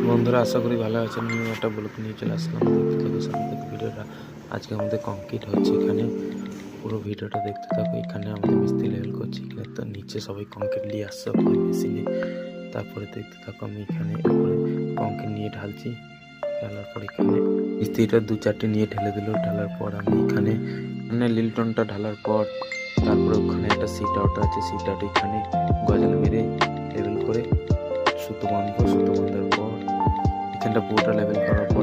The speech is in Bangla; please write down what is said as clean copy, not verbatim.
বন্ধুরা আশা করি ভালো আছেন। নিউ একটা ব্লগ নিয়ে চলে আসলাম, দেখতে থাকো সাথে থেকে ভিডিওটা। আজকে আমাদের কংক্রিট হচ্ছে এখানে, পুরো ভিডিওটা দেখতে থাকো। এখানে আমাদের মিস্ত্রি লেভেল করছি, এখানে তো নিচে সবাই কংক্রিট নিয়ে আসছে ওখানে মেশিনে। তারপরে দেখতে থাকো আমি এখানে উপরে কংক্রিট নিয়ে ঢালছি। ঢালার পর এখানে মিস্ত্রিটা 2-4টে নিয়ে ঢেলে দিল। ঢালার পর আমি এখানে লিলটনটা ঢালার পর তারপরে ওখানে একটা সিট আউট আছে, সিট আউট এখানে গজাল মেরে লেভেল করে সুতো বাঁধবো। সুতো বাঁধার পর এখানটা পুরোটা লেভেল করার পর